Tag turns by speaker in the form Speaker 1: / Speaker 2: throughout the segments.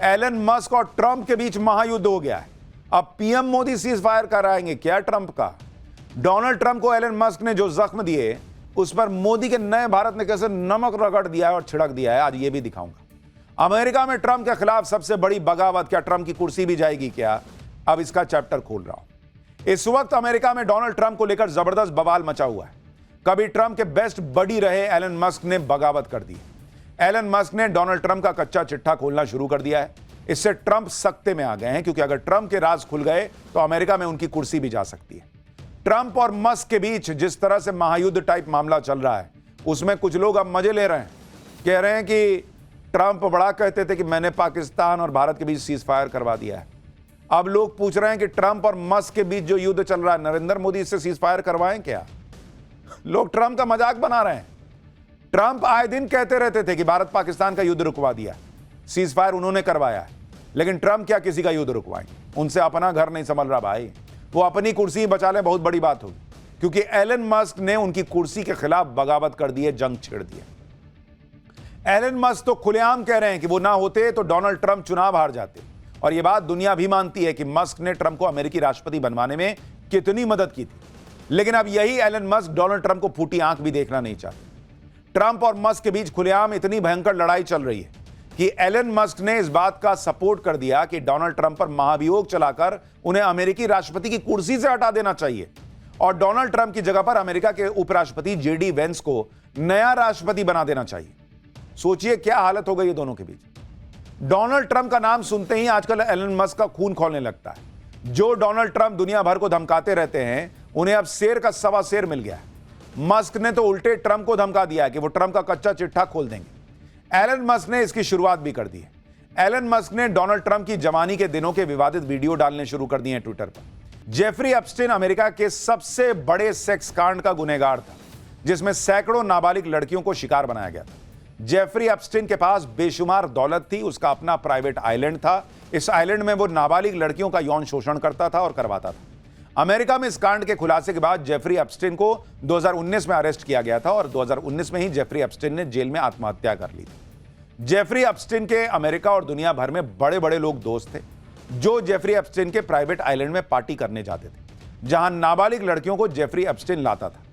Speaker 1: Elon Musk और Trump के बीच महायुद्ध हो गया है। अब पीएम मोदी सीज फायर कराएंगे क्या ट्रंप का? डोनाल्ड ट्रंप को एलन मस्क ने जो जख्म दिए उस पर मोदी के नए भारत ने कैसे नमक रगड़ दिया है और छिड़क दिया है, आज ये भी दिखाऊंगा। अमेरिका में ट्रंप के खिलाफ सबसे बड़ी बगावत, क्या ट्रंप की कुर्सी भी जाएगी क्या? अब इसका चैप्टर खोल रहा हूं। इस वक्त अमेरिका में डोनाल्ड ट्रंप को लेकर जबरदस्त बवाल मचा हुआ है। कभी ट्रंप के बेस्ट बडी रहे एलन मस्क ने बगावत कर दी। एलन मस्क ने डोनाल्ड ट्रंप का कच्चा चिट्ठा खोलना शुरू कर दिया है। इससे ट्रंप सख्ते में आ गए हैं, क्योंकि अगर ट्रंप के राज खुल गए तो अमेरिका में उनकी कुर्सी भी जा सकती है। ट्रंप और मस्क के बीच जिस तरह से महायुद्ध टाइप मामला चल रहा है, उसमें कुछ लोग अब मजे ले रहे हैं। कह रहे हैं कि ट्रंप बड़ा कहते थे कि मैंने पाकिस्तान और भारत के बीच सीज फायर करवा दिया है। अब लोग पूछ रहे हैं कि ट्रंप और मस्क के बीच जो युद्ध चल रहा है, नरेंद्र मोदी इससे सीज फायर करवाएं क्या? लोग ट्रंप का मजाक बना रहे हैं। ट्रंप आए दिन कहते रहते थे कि भारत पाकिस्तान का युद्ध रुकवा दिया, सीज फायर उन्होंने करवाया है। लेकिन ट्रंप क्या किसी का युद्ध रुकवाएंगे? उनसे अपना घर नहीं संभल रहा भाई। वो अपनी कुर्सी बचा ले, बहुत बड़ी बात होगी, क्योंकि एलन मस्क ने उनकी कुर्सी के खिलाफ बगावत कर दी है, जंग छेड़ दी है। एलन मस्क तो खुलेआम कह रहे हैं कि वो ना होते तो डोनाल्ड ट्रंप चुनाव हार जाते, और यह बात दुनिया भी मानती है कि मस्क ने ट्रंप को अमेरिकी राष्ट्रपति बनवाने में कितनी मदद की थी। लेकिन अब यही एलन मस्क डोनाल्ड ट्रंप को फूटी आंख भी देखना नहीं चाहते। ट्रंप और मस्क के बीच खुलेआम इतनी भयंकर लड़ाई चल रही है कि एलन मस्क ने इस बात का सपोर्ट कर दिया कि डोनाल्ड ट्रंप पर महाभियोग चलाकर उन्हें अमेरिकी राष्ट्रपति की कुर्सी से हटा देना चाहिए, और डोनाल्ड ट्रंप की जगह पर अमेरिका के उपराष्ट्रपति जेडी वेंस को नया राष्ट्रपति बना देना चाहिए। सोचिए क्या हालत हो गई है दोनों के बीच। डोनाल्ड ट्रंप का नाम सुनते ही आजकल एलन मस्क का खून खौलने लगता है। जो डोनाल्ड ट्रंप दुनिया भर को धमकाते रहते हैं, उन्हें अब शेर का सवा शेर मिल गया है। मस्क ने तो उल्टे ट्रंप को धमका दिया है कि वो ट्रंप का कच्चा चिट्ठा खोल देंगे। एलन मस्क ने इसकी शुरुआत भी कर दी है। एलन मस्क ने डोनाल्ड ट्रंप की जवानी के दिनों के विवादित वीडियो डालने शुरू कर दिए हैं ट्विटर पर। जेफरी एप्स्टीन अमेरिका के सबसे बड़े सेक्स कांड का गुनहगार था, जिसमें सैकड़ों नाबालिग लड़कियों को शिकार बनाया गया था। जेफरी एप्स्टीन के पास बेशुमार दौलत थी, उसका अपना प्राइवेट आइलैंड था। इस आइलैंड में वो नाबालिग लड़कियों का यौन शोषण करता था और करवाता था। अमेरिका में इस कांड के खुलासे के बाद जेफरी एप्स्टीन को 2019 में अरेस्ट किया गया था, और 2019 में ही जेफरी एप्स्टीन ने जेल में आत्महत्या कर ली थी। जेफरी एप्स्टीन के अमेरिका और दुनिया भर में बड़े बड़े लोग दोस्त थे, जो जेफरी एप्स्टीन के प्राइवेट आइलैंड में पार्टी करने जाते थे, जहां नाबालिग लड़कियों को जेफरी एप्स्टीन लाता था।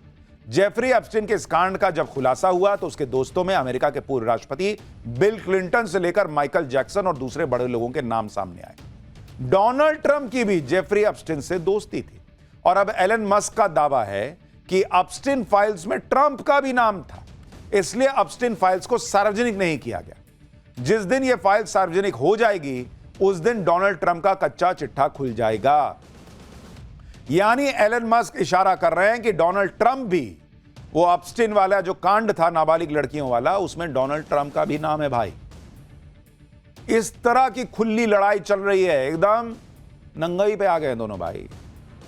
Speaker 1: जेफरी एप्स्टीन के इस कांड का जब खुलासा हुआ तो उसके दोस्तों में अमेरिका के पूर्व राष्ट्रपति बिल क्लिंटन से लेकर माइकल जैक्सन और दूसरे बड़े लोगों के नाम सामने आए। डोनाल्ड ट्रंप की भी जेफरी एप्स्टीन से दोस्ती थी, और अब एलन मस्क का दावा है कि एप्स्टीन फाइल्स में ट्रंप का भी नाम था, इसलिए एप्स्टीन फाइल्स को सार्वजनिक नहीं किया गया। जिस दिन यह फाइल सार्वजनिक हो जाएगी, उस दिन डोनाल्ड ट्रंप का कच्चा चिट्ठा खुल जाएगा। यानी एलन मस्क इशारा कर रहे हैं कि डोनाल्ड ट्रंप भी, वो एप्स्टीन वाला जो कांड था नाबालिग लड़कियों वाला, उसमें डोनाल्ड ट्रंप का भी नाम है भाई। इस तरह की खुली लड़ाई चल रही है, एकदम नंगई पे आ गए दोनों भाई।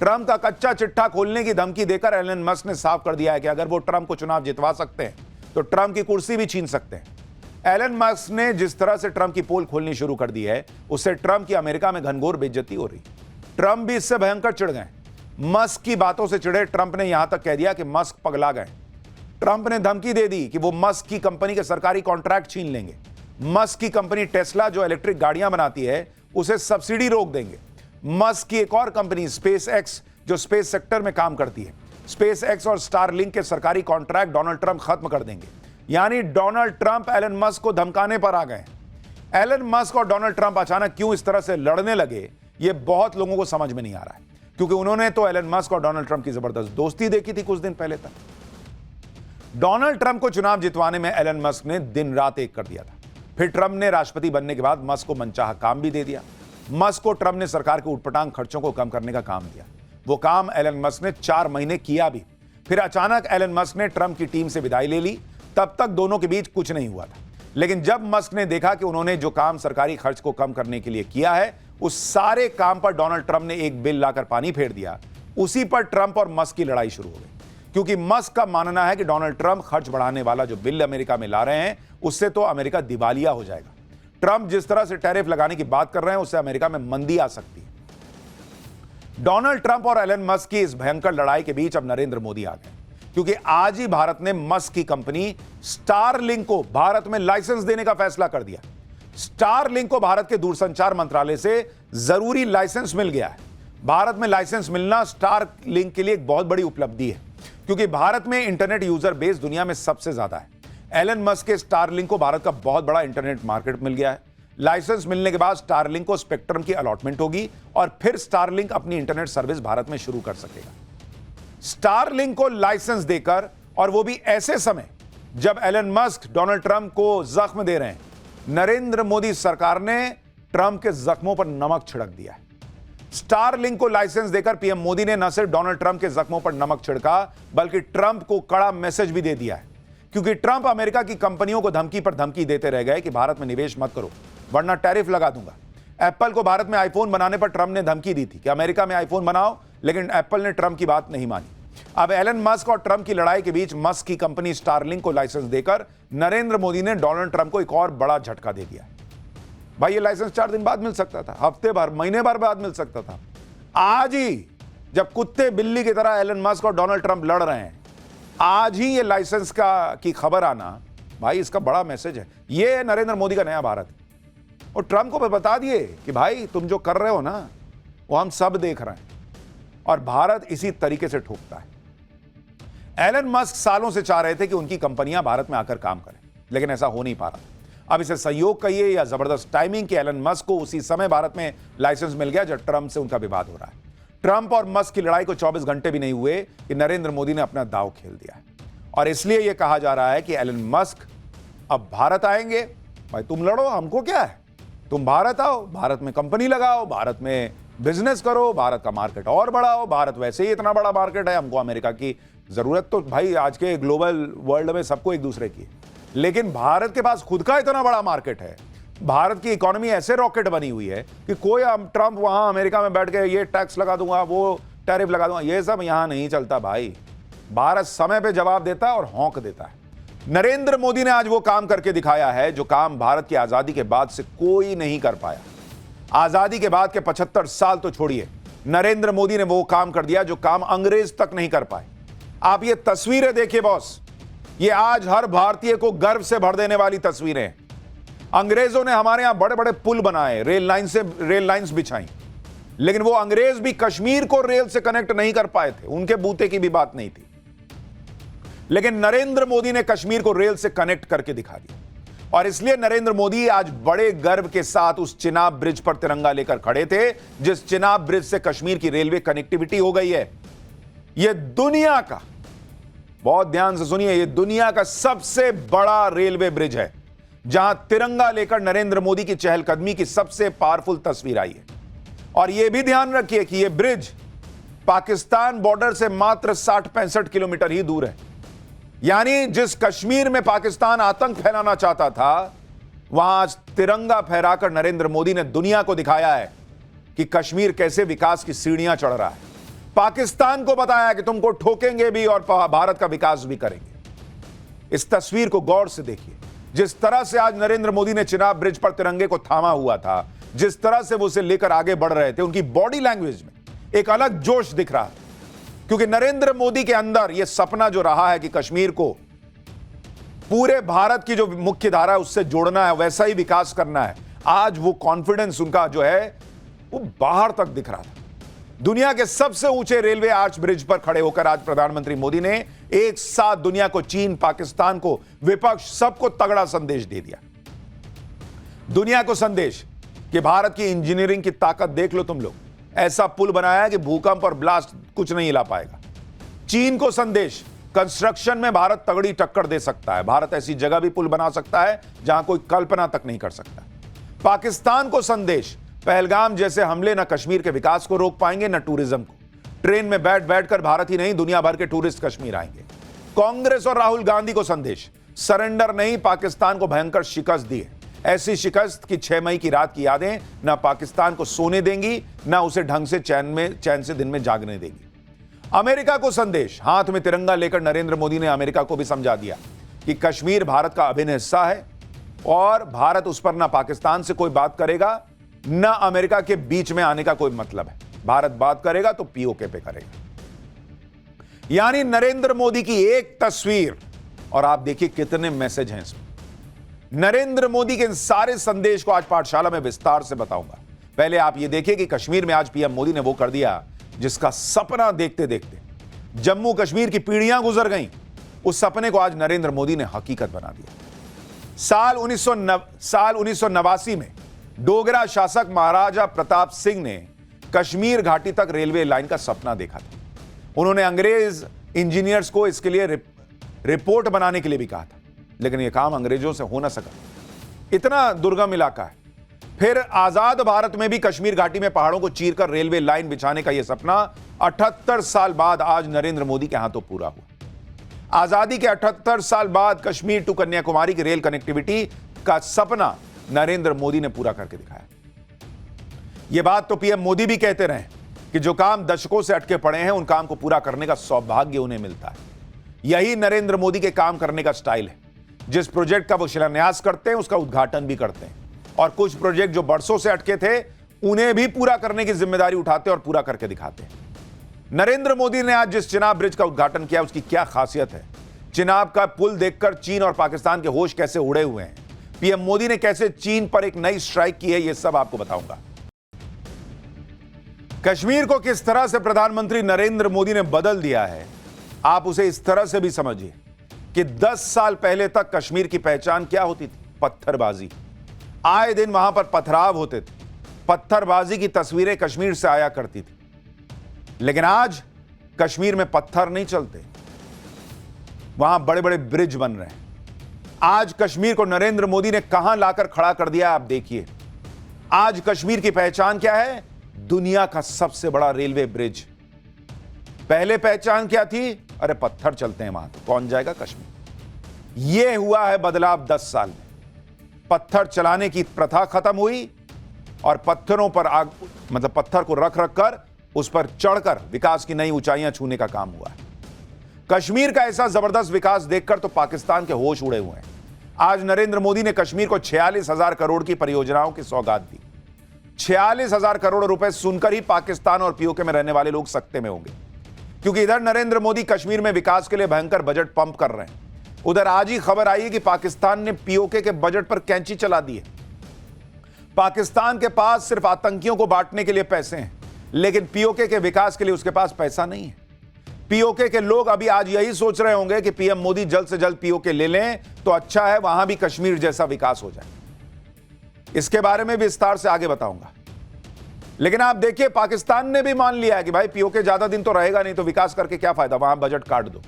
Speaker 1: ट्रंप का कच्चा चिट्ठा खोलने की धमकी देकर एलन मस्क ने साफ कर दिया है कि अगर वो ट्रंप को चुनाव जितवा सकते हैं तो ट्रंप की कुर्सी भी छीन सकते हैं। एलन मस्क ने जिस तरह से ट्रंप की पोल खोलनी शुरू कर दी है, उससे ट्रंप की अमेरिका में घनघोर बेइज्जती हो रही। ट्रंप भी इससे भयंकर चिढ़ गए। मस्क की बातों से चिढ़े ट्रंप ने यहां तक कह दिया कि मस्क पगला गए। ट्रंप ने धमकी दे दी कि वो मस्क की कंपनी के सरकारी कॉन्ट्रैक्ट छीन लेंगे। मस्क की कंपनी टेस्ला, जो इलेक्ट्रिक गाड़ियां बनाती है, उसे सब्सिडी रोक देंगे। मस्क की एक और कंपनी स्पेस एक्स, जो स्पेस सेक्टर में काम करती है, स्पेस एक्स और स्टारलिंक के सरकारी कॉन्ट्रैक्ट डोनाल्ड ट्रंप खत्म कर देंगे। यानी डोनाल्ड ट्रंप एलन मस्क को धमकाने पर आ गए। एलन मस्क और डोनाल्ड ट्रंप अचानक क्यों इस तरह से लड़ने लगे, यह बहुत लोगों को समझ में नहीं आ रहा है, क्योंकि उन्होंने तो एलन मस्क और डोनाल्ड ट्रंप की जबरदस्त दोस्ती देखी थी कुछ दिन पहले तक। डोनाल्ड ट्रंप को चुनाव जितवाने में एलन मस्क ने दिन रात एक कर दिया था। फिर ट्रंप ने राष्ट्रपति बनने के बाद मस्क को मनचाहा काम भी दे दिया। मस्क को ट्रंप ने सरकार के उटपटांग खर्चों को कम करने का काम दिया। वो काम एलन मस्क ने 4 महीने किया भी। फिर अचानक एलन मस्क ने ट्रंप की टीम से विदाई ले ली। तब तक दोनों के बीच कुछ नहीं हुआ था, लेकिन जब मस्क ने देखा कि उन्होंने जो काम सरकारी खर्च को कम करने के लिए किया है, उस सारे काम पर डोनाल्ड ट्रंप ने एक बिल लाकर पानी फेर दिया। उसी पर ट्रंप और मस्क की लड़ाई शुरू हो गई, क्योंकि मस्क का मानना है कि डोनाल्ड ट्रंप खर्च बढ़ाने वाला जो बिल अमेरिका में ला रहे हैं, उससे तो अमेरिका दिवालिया हो जाएगा। ट्रंप जिस तरह से टैरिफ लगाने की बात कर रहे हैं, उससे अमेरिका में मंदी आ सकती है। डोनाल्ड ट्रंप और एलन मस्क की इस भयंकर लड़ाई के बीच अब नरेंद्र मोदी आ गए, क्योंकि आज ही भारत ने मस्क की कंपनी स्टारलिंक को भारत में लाइसेंस देने का फैसला कर दिया। स्टारलिंक को भारत के दूरसंचार मंत्रालय से जरूरी लाइसेंस मिल गया है। भारत में लाइसेंस मिलना स्टारलिंक के लिए एक बहुत बड़ी उपलब्धि है, क्योंकि भारत में इंटरनेट यूजर बेस दुनिया में सबसे ज्यादा है। एलन मस्क के स्टारलिंक को भारत का बहुत बड़ा इंटरनेट मार्केट मिल गया है। लाइसेंस मिलने के बाद स्टारलिंक को स्पेक्ट्रम की अलॉटमेंट होगी और फिर स्टारलिंक अपनी इंटरनेट सर्विस भारत में शुरू कर सकेगा। स्टारलिंक को लाइसेंस देकर, और वो भी ऐसे समय जब एलन मस्क डोनाल्ड ट्रंप को जख्म दे रहे हैं, नरेंद्र मोदी सरकार ने ट्रंप के जख्मों पर नमक छिड़क दिया है। स्टारलिंक को लाइसेंस देकर पीएम मोदी ने न सिर्फ डोनाल्ड ट्रंप के जख्मों पर नमक छिड़का, बल्कि ट्रंप को कड़ा मैसेज भी दे दिया है, क्योंकि ट्रंप अमेरिका की कंपनियों को धमकी पर धमकी देते रह गए कि भारत में निवेश मत करो वरना टैरिफ लगा दूंगा। एप्पल को भारत में आईफोन बनाने पर ट्रंप ने धमकी दी थी कि अमेरिका में आईफोन बनाओ, लेकिन एप्पल ने ट्रंप की बात नहीं मानी। अब एलन मस्क और ट्रंप की लड़ाई के बीच मस्क की कंपनी स्टारलिंक को लाइसेंस देकर नरेंद्र मोदी ने डोनाल्ड ट्रंप को एक और बड़ा झटका दे दिया। भाई ये लाइसेंस 4 दिन बाद मिल सकता था, हफ्ते भर, महीने भर बाद मिल सकता था। आज ही जब कुत्ते बिल्ली की तरह एलन मस्क और डोनाल्ड ट्रंप लड़ रहे हैं, आज ही ये लाइसेंस की खबर आना, भाई इसका बड़ा मैसेज है। ये नरेंद्र मोदी का नया भारत। और ट्रंप को बता दिए कि भाई तुम जो कर रहे हो ना, वो हम सब देख रहे हैं, और भारत इसी तरीके से ठोकता है। एलन मस्क सालों से चाह रहे थे कि उनकी कंपनियां भारत में आकर काम करें, लेकिन ऐसा हो नहीं पा रहा। अब इसे संयोग कहिए या जबरदस्त टाइमिंग कि एलन मस्क को उसी समय भारत में लाइसेंस मिल गया जब ट्रंप से उनका विवाद हो रहा है। ट्रंप और मस्क की लड़ाई को 24 घंटे भी नहीं हुए कि नरेंद्र मोदी ने अपना दांव खेल दिया है, और इसलिए यह कहा जा रहा है कि एलन मस्क अब भारत आएंगे। भाई तुम लड़ो, हमको क्या है, तुम भारत आओ, भारत में कंपनी लगाओ, भारत में बिजनेस करो, भारत का मार्केट और बढ़ाओ। भारत वैसे ही इतना बड़ा मार्केट है, हमको अमेरिका की जरूरत तो भाई आज के ग्लोबल वर्ल्ड में सबको एक दूसरे की, लेकिन भारत के पास खुद का इतना बड़ा मार्केट है। भारत की इकोनॉमी ऐसे रॉकेट बनी हुई है कि कोई ट्रंप वहां अमेरिका में बैठ के ये टैक्स लगा दूंगा, वो टैरिफ लगा दूंगा, ये सब यहां नहीं चलता भाई। भारत समय पे जवाब देता है और हौंक देता है। नरेंद्र मोदी ने आज वो काम करके दिखाया है जो काम भारत की आजादी के बाद से कोई नहीं कर पाया। आजादी के बाद के 75 साल तो छोड़िए, नरेंद्र मोदी ने वो काम कर दिया जो काम अंग्रेज तक नहीं कर पाए। आप ये तस्वीरें देखिए बॉस, ये आज हर भारतीय को गर्व से भर देने वाली तस्वीरें हैं। अंग्रेजों ने हमारे यहां बड़े बड़े पुल बनाए, रेल लाइंस बिछाई, लेकिन वो अंग्रेज भी कश्मीर को रेल से कनेक्ट नहीं कर पाए थे, उनके बूते की भी बात नहीं थी। लेकिन नरेंद्र मोदी ने कश्मीर को रेल से कनेक्ट करके दिखा दिया, और इसलिए नरेंद्र मोदी आज बड़े गर्व के साथ उस चिनाब ब्रिज पर तिरंगा लेकर खड़े थे, जिस चिनाब ब्रिज से कश्मीर की रेलवे कनेक्टिविटी हो गई है। यह दुनिया का, बहुत ध्यान से सुनिए, यह दुनिया का सबसे बड़ा रेलवे ब्रिज है, जहां तिरंगा लेकर नरेंद्र मोदी की चहलकदमी की सबसे पावरफुल तस्वीर आई है। और यह भी ध्यान रखिए कि यह ब्रिज पाकिस्तान बॉर्डर से मात्र 60-65 किलोमीटर ही दूर है। यानी जिस कश्मीर में पाकिस्तान आतंक फैलाना चाहता था, वहां आज तिरंगा फहराकर नरेंद्र मोदी ने दुनिया को दिखाया है कि कश्मीर कैसे विकास की सीढ़ियां चढ़ रहा है। पाकिस्तान को बताया कि तुमको ठोकेंगे भी और भारत का विकास भी करेंगे। इस तस्वीर को गौर से देखिए, जिस तरह से आज नरेंद्र मोदी ने चिनाब ब्रिज पर तिरंगे को थामा हुआ था, जिस तरह से वो उसे लेकर आगे बढ़ रहे थे, उनकी बॉडी लैंग्वेज में एक अलग जोश दिख रहा है, क्योंकि नरेंद्र मोदी के अंदर यह सपना जो रहा है कि कश्मीर को पूरे भारत की जो मुख्य धारा है उससे जोड़ना है, वैसा ही विकास करना है, आज वो कॉन्फिडेंस उनका जो है वो बाहर तक दिख रहा था। दुनिया के सबसे ऊंचे रेलवे आर्च ब्रिज पर खड़े होकर आज प्रधानमंत्री मोदी ने एक साथ दुनिया को, चीन, पाकिस्तान को, विपक्ष, सबको तगड़ा संदेश दे दिया। दुनिया को संदेश कि भारत की इंजीनियरिंग की ताकत देख लो तुम लोग, ऐसा पुल बनाया है कि भूकंप और ब्लास्ट कुछ नहीं हिला पाएगा। चीन को संदेश, कंस्ट्रक्शन में भारत तगड़ी टक्कर दे सकता है, भारत ऐसी जगह भी पुल बना सकता है जहां कोई कल्पना तक नहीं कर सकता। पाकिस्तान को संदेश, पहलगाम जैसे हमले न कश्मीर के विकास को रोक पाएंगे न टूरिज्म को। ट्रेन में बैठ बैठकर भारत ही नहीं दुनिया भर के टूरिस्ट कश्मीर आएंगे। कांग्रेस और राहुल गांधी को संदेश, सरेंडर नहीं, पाकिस्तान को भयंकर शिकस्त दी है, ऐसी शिकस्त की 6 मई की रात की यादें न पाकिस्तान को सोने देंगी न उसे ढंग से चैन से दिन में जागने देंगी। अमेरिका को संदेश, हाथ में तिरंगा लेकर नरेंद्र मोदी ने अमेरिका को भी समझा दिया कि कश्मीर भारत का अभिन्न हिस्सा है और भारत उस पर ना पाकिस्तान से कोई बात करेगा ना अमेरिका के बीच में आने का कोई मतलब है। भारत बात करेगा तो पीओके पे करेगा। यानी नरेंद्र मोदी की एक तस्वीर और आप देखिए कितने मैसेज हैं इसमें। नरेंद्र मोदी के इन सारे संदेश को आज पाठशाला में विस्तार से बताऊंगा। पहले आप ये देखिए कि कश्मीर में आज पीएम मोदी ने वो कर दिया जिसका सपना देखते देखते जम्मू कश्मीर की पीढ़ियां गुजर गईं, उस सपने को आज नरेंद्र मोदी ने हकीकत बना दिया। साल 1989 में डोगरा शासक महाराजा प्रताप सिंह ने कश्मीर घाटी तक रेलवे लाइन का सपना देखा था। उन्होंने अंग्रेज इंजीनियर्स को इसके लिए रिपोर्ट बनाने के लिए भी कहा था, लेकिन यह काम अंग्रेजों से हो ना सका, इतना दुर्गम इलाका है। फिर आजाद भारत में भी कश्मीर घाटी में पहाड़ों को चीरकर रेलवे लाइन बिछाने का यह सपना 78 साल बाद आज नरेंद्र मोदी के हाथों पूरा हुआ। आजादी के 78 साल बाद कश्मीर टू कन्याकुमारी की रेल कनेक्टिविटी का सपना नरेंद्र मोदी ने पूरा करके दिखाया। यह बात तो पीएम मोदी भी कहते रहे कि जो काम दशकों से अटके पड़े हैं उन काम को पूरा करने का सौभाग्य उन्हें मिलता है। यही नरेंद्र मोदी के काम करने का स्टाइल है। जिस प्रोजेक्ट का वो शिलान्यास करते हैं उसका उद्घाटन भी करते हैं, और कुछ प्रोजेक्ट जो बरसों से अटके थे उन्हें भी पूरा करने की जिम्मेदारी उठाते और पूरा करके दिखाते हैं। नरेंद्र मोदी ने आज जिस चिनाब ब्रिज का उद्घाटन किया उसकी क्या खासियत है, चिनाब का पुल देखकर चीन और पाकिस्तान के होश कैसे उड़े हुए हैं, पीएम मोदी ने कैसे चीन पर एक नई स्ट्राइक की है, यह सब आपको बताऊंगा। कश्मीर को किस तरह से प्रधानमंत्री नरेंद्र मोदी ने बदल दिया है, आप उसे इस तरह से भी समझिए कि 10 साल पहले तक कश्मीर की पहचान क्या होती थी? पत्थरबाजी। आए दिन वहां पर पथराव होते थे, पत्थरबाजी की तस्वीरें कश्मीर से आया करती थी। लेकिन आज कश्मीर में पत्थर नहीं चलते, वहां बड़े बड़े ब्रिज बन रहे हैं। आज कश्मीर को नरेंद्र मोदी ने कहां लाकर खड़ा कर दिया, आप देखिए। आज कश्मीर की पहचान क्या है? दुनिया का सबसे बड़ा रेलवे ब्रिज। पहले पहचान क्या थी? अरे पत्थर चलते हैं वहां, तो कौन जाएगा कश्मीर। यह हुआ है बदलाव 10 साल में। पत्थर चलाने की प्रथा खत्म हुई और पत्थरों पर पत्थर को रख रख कर उस पर चढ़कर विकास की नई ऊंचाइयां छूने का काम हुआ है। कश्मीर का ऐसा जबरदस्त विकास देखकर तो पाकिस्तान के होश उड़े हुए हैं। आज नरेंद्र मोदी ने कश्मीर को 46,000 करोड़ की परियोजनाओं की सौगात दी। 46,000 करोड़ रुपए सुनकर ही पाकिस्तान और पीओके में रहने वाले लोग सकते में होंगे, क्योंकि इधर नरेंद्र मोदी कश्मीर में विकास के लिए भयंकर बजट पंप कर रहे हैं, उधर आज ही खबर आई है कि पाकिस्तान ने पीओके के बजट पर कैंची चला दी है। पाकिस्तान के पास सिर्फ आतंकियों को बांटने के लिए पैसे हैं, लेकिन पीओके के विकास के लिए उसके पास पैसा नहीं है। पीओके के लोग अभी आज यही सोच रहे होंगे कि पीएम मोदी जल्द से जल्द पीओके ले लें तो अच्छा है, वहां भी कश्मीर जैसा विकास हो जाए। इसके बारे में विस्तार से आगे बताऊंगा। लेकिन आप देखिए, पाकिस्तान ने भी मान लिया है कि भाई पीओके ज्यादा दिन तो रहेगा नहीं, तो विकास करके क्या फायदा, वहां बजट काट दो।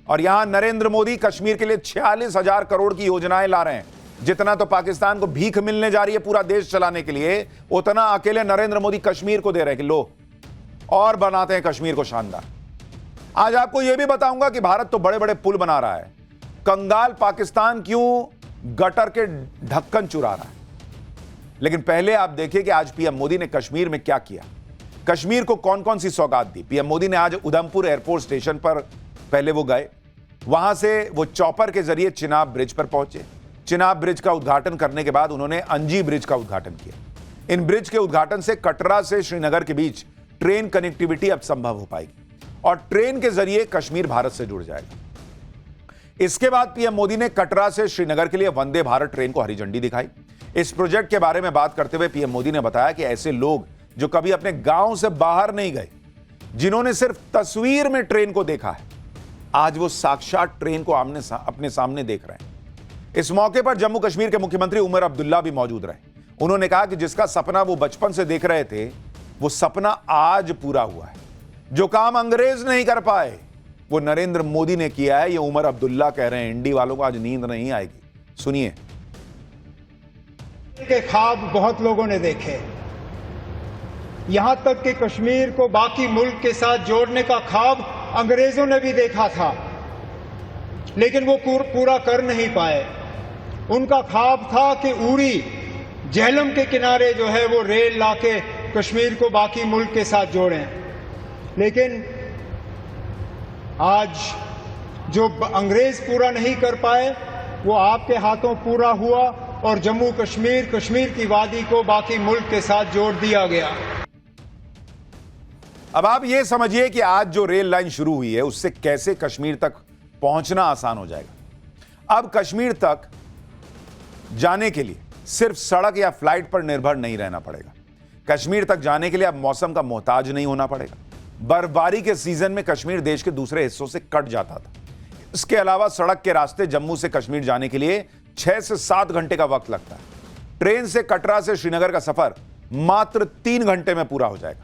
Speaker 1: और यहां नरेंद्र मोदी कश्मीर के लिए 46,000 करोड़ की योजनाएं ला रहे हैं। जितना तो पाकिस्तान को भीख मिलने जा रही है पूरा देश चलाने के लिए, उतना अकेले नरेंद्र मोदी कश्मीर को दे रहे हैं कि लो और बनाते हैं कश्मीर को शानदार। आज आपको यह भी बताऊंगा कि भारत तो बड़े बड़े पुल बना रहा है, कंगाल पाकिस्तान क्यों गटर के ढक्कन चुरा रहा है। लेकिन पहले आप देखिए कि आज पीएम मोदी ने कश्मीर में क्या किया, कश्मीर को कौन कौन सी सौगात दी। पीएम मोदी ने आज उधमपुर एयरपोर्ट स्टेशन पर पहले वो गए, वहां से वो चॉपर के जरिए चिनाब ब्रिज पर पहुंचे। चिनाब ब्रिज का उद्घाटन करने के बाद उन्होंने अंजी ब्रिज का उद्घाटन किया। इन ब्रिज के उद्घाटन से कटरा से श्रीनगर के बीच ट्रेन कनेक्टिविटी अब संभव हो पाएगी और ट्रेन के जरिए कश्मीर भारत से जुड़ जाएगा। इसके बाद पीएम मोदी ने कटरा से श्रीनगर के लिए वंदे भारत ट्रेन को हरी झंडी दिखाई। इस प्रोजेक्ट के बारे में बात करते हुए पीएम मोदी ने बताया कि ऐसे लोग जो कभी अपने गांव से बाहर नहीं गए, जिन्होंने सिर्फ तस्वीर में ट्रेन को देखा है, आज वो साक्षात ट्रेन को अपने सामने देख रहे हैं। इस मौके पर जम्मू कश्मीर के मुख्यमंत्री उमर अब्दुल्ला भी मौजूद रहे। उन्होंने कहा कि जिसका सपना वो बचपन से देख रहे थे, वो सपना आज पूरा हुआ है। जो काम अंग्रेज नहीं कर पाए वो नरेंद्र मोदी ने किया है, ये उमर अब्दुल्ला कह रहे हैं। इंडी वालों को आज नींद नहीं आएगी, सुनिए।
Speaker 2: के ख्वाब बहुत लोगों ने देखे, यहां तक कि कश्मीर को बाकी मुल्क के साथ जोड़ने का ख्वाब अंग्रेजों ने भी देखा था, लेकिन वो पूरा कर नहीं पाए। उनका ख्वाब था कि उरी झेलम के किनारे जो है वो रेल लाके कश्मीर को बाकी मुल्क के साथ जोड़ें। लेकिन आज जो अंग्रेज पूरा नहीं कर पाए वो आपके हाथों पूरा हुआ और जम्मू कश्मीर, कश्मीर की वादी को बाकी मुल्क के साथ जोड़ दिया गया।
Speaker 1: अब आप ये समझिए कि आज जो रेल लाइन शुरू हुई है उससे कैसे कश्मीर तक पहुंचना आसान हो जाएगा। अब कश्मीर तक जाने के लिए सिर्फ सड़क या फ्लाइट पर निर्भर नहीं रहना पड़ेगा। कश्मीर तक जाने के लिए अब मौसम का मोहताज नहीं होना पड़ेगा। बर्फबारी के सीजन में कश्मीर देश के दूसरे हिस्सों से कट जाता था। इसके अलावा सड़क के रास्ते जम्मू से कश्मीर जाने के लिए 6 से 7 घंटे का वक्त लगता है। ट्रेन से कटरा से श्रीनगर का सफर मात्र 3 घंटे में पूरा हो जाएगा।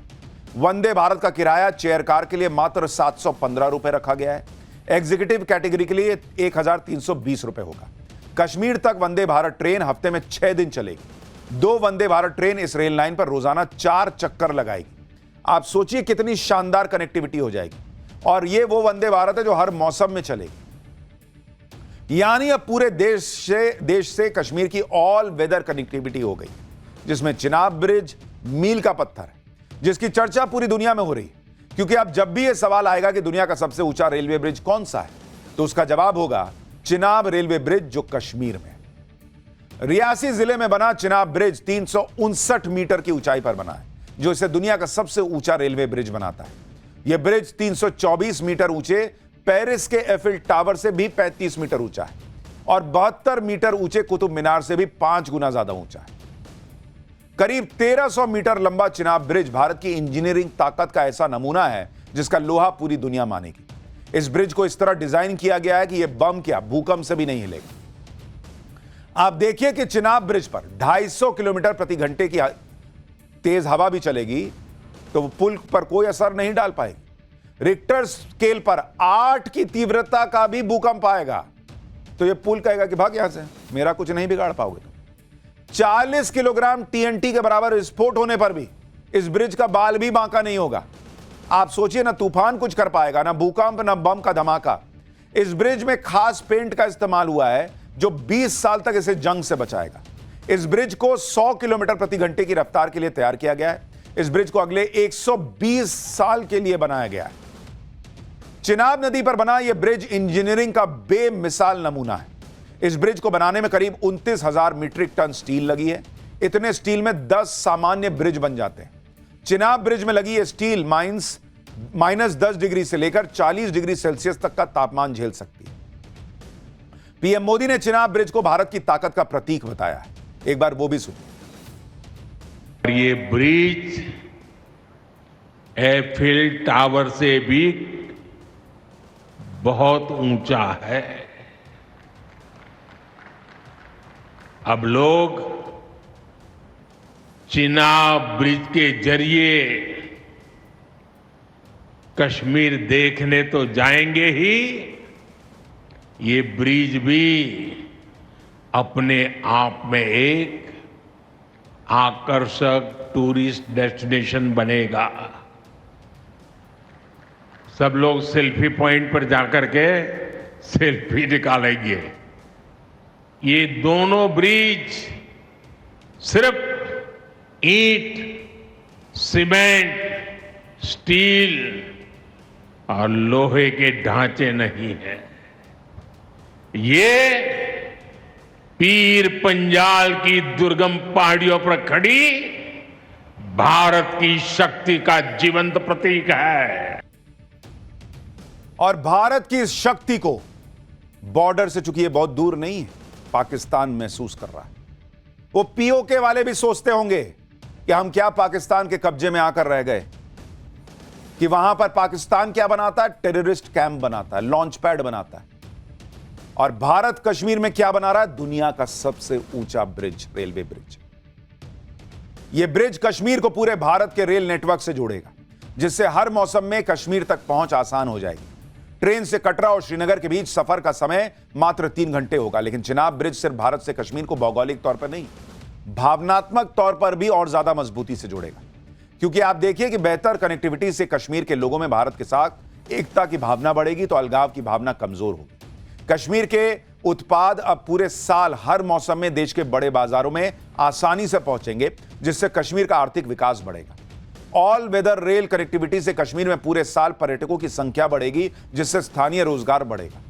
Speaker 1: वंदे भारत का किराया चेयर कार के लिए मात्र 715 रुपए रखा गया है। एग्जीक्यूटिव कैटेगरी के लिए 1320 रुपए होगा। कश्मीर तक वंदे भारत ट्रेन हफ्ते में 6 दिन चलेगी। 2 वंदे भारत ट्रेन इस रेल लाइन पर रोजाना 4 चक्कर लगाएगी। आप सोचिए कितनी शानदार कनेक्टिविटी हो जाएगी। और यह वो वंदे भारत है जो हर मौसम में चलेगी। यानी अब पूरे देश से कश्मीर की ऑल वेदर कनेक्टिविटी हो गई, जिसमें चिनाब ब्रिज मील का पत्थर है, जिसकी चर्चा पूरी दुनिया में हो रही है। क्योंकि अब जब भी यह सवाल आएगा कि दुनिया का सबसे ऊंचा रेलवे ब्रिज कौन सा है, तो उसका जवाब होगा चिनाब रेलवे ब्रिज, जो कश्मीर में है। रियासी जिले में बना चिनाब ब्रिज 359 मीटर की ऊंचाई पर बना है, जो इसे दुनिया का सबसे ऊंचा रेलवे ब्रिज बनाता है। यह ब्रिज 324 मीटर ऊंचे पेरिस के एफिल टावर से भी 35 मीटर ऊंचा है और 72 मीटर ऊंचे कुतुब मीनार से भी 5 गुना ज्यादा ऊंचा है। करीब 1300 मीटर लंबा चिनाब ब्रिज भारत की इंजीनियरिंग ताकत का ऐसा नमूना है जिसका लोहा पूरी दुनिया मानेगी। इस ब्रिज को इस तरह डिजाइन किया गया है कि यह बम क्या भूकंप से भी नहीं हिलेगा। आप देखिए कि चिनाब ब्रिज पर 250 किलोमीटर प्रति घंटे की तेज हवा भी चलेगी तो वो पुल पर कोई असर नहीं डाल पाएगी। रिक्टर स्केल पर 8 की तीव्रता का भी भूकंप आएगा तो ये पुल कहेगा कि भाग यहां से, मेरा कुछ नहीं बिगाड़ पाओगे तुम। 40 किलोग्राम टीएनटी के बराबर विस्फोट होने पर भी इस ब्रिज का बाल भी बांका नहीं होगा। आप सोचिए, ना तूफान कुछ कर पाएगा, ना भूकंप, ना बम का धमाका। इस ब्रिज में खास पेंट का इस्तेमाल हुआ है जो 20 साल तक इसे जंग से बचाएगा। इस ब्रिज को 100 किलोमीटर प्रति घंटे की रफ्तार के लिए तैयार किया गया है। इस ब्रिज को अगले 120 साल के लिए बनाया गया है। चिनाब नदी पर बना यह ब्रिज इंजीनियरिंग का बेमिसाल नमूना है। इस ब्रिज को बनाने में करीब 29,000 मीट्रिक टन स्टील लगी है। इतने स्टील में 10 सामान्य ब्रिज बन जाते हैं। चिनाब ब्रिज में लगी यह स्टील -10 डिग्री से लेकर 40 डिग्री सेल्सियस तक का तापमान झेल सकती है। पीएम मोदी ने चिनाब ब्रिज को भारत की ताकत का प्रतीक बताया है। एक बार वो भी सुनिए।
Speaker 3: ये ब्रिज एफिल टावर से भी बहुत ऊंचा है। अब लोग चिनाब ब्रिज के जरिए कश्मीर देखने तो जाएंगे ही, ये ब्रिज भी अपने आप में एक आकर्षक टूरिस्ट डेस्टिनेशन बनेगा। सब लोग सेल्फी पॉइंट पर जाकर के सेल्फी निकालेंगे। ये दोनों ब्रिज सिर्फ ईंट, सीमेंट, स्टील और लोहे के ढांचे नहीं है। ये पीर पंजाल की दुर्गम पहाड़ियों पर खड़ी भारत की शक्ति का जीवंत प्रतीक है।
Speaker 1: और भारत की इस शक्ति को बॉर्डर से, चूंकि ये बहुत दूर नहीं है, पाकिस्तान महसूस कर रहा है। वो पीओके वाले भी सोचते होंगे कि हम क्या पाकिस्तान के कब्जे में आकर रह गए, कि वहां पर पाकिस्तान क्या बनाता है, टेररिस्ट कैंप बनाता है, लॉन्च पैड बनाता है। और भारत कश्मीर में क्या बना रहा है, दुनिया का सबसे ऊंचा ब्रिज, रेलवे ब्रिज। यह ब्रिज कश्मीर को पूरे भारत के रेल नेटवर्क से जोड़ेगा, जिससे हर मौसम में कश्मीर तक पहुंच आसान हो जाएगी। ट्रेन से कटरा और श्रीनगर के बीच सफर का समय मात्र 3 घंटे होगा। लेकिन चिनाब ब्रिज सिर्फ भारत से कश्मीर को भौगोलिक तौर पर नहीं, भावनात्मक तौर पर भी और ज्यादा मजबूती से जोड़ेगा। क्योंकि आप देखिए कि बेहतर कनेक्टिविटी से कश्मीर के लोगों में भारत के साथ एकता की भावना बढ़ेगी तो अलगाव की भावना कमजोर होगी। कश्मीर के उत्पाद अब पूरे साल हर मौसम में देश के बड़े बाजारों में आसानी से पहुंचेंगे, जिससे कश्मीर का आर्थिक विकास बढ़ेगा। ऑल वेदर रेल कनेक्टिविटी से कश्मीर में पूरे साल पर्यटकों की संख्या बढ़ेगी, जिससे स्थानीय रोजगार बढ़ेगा।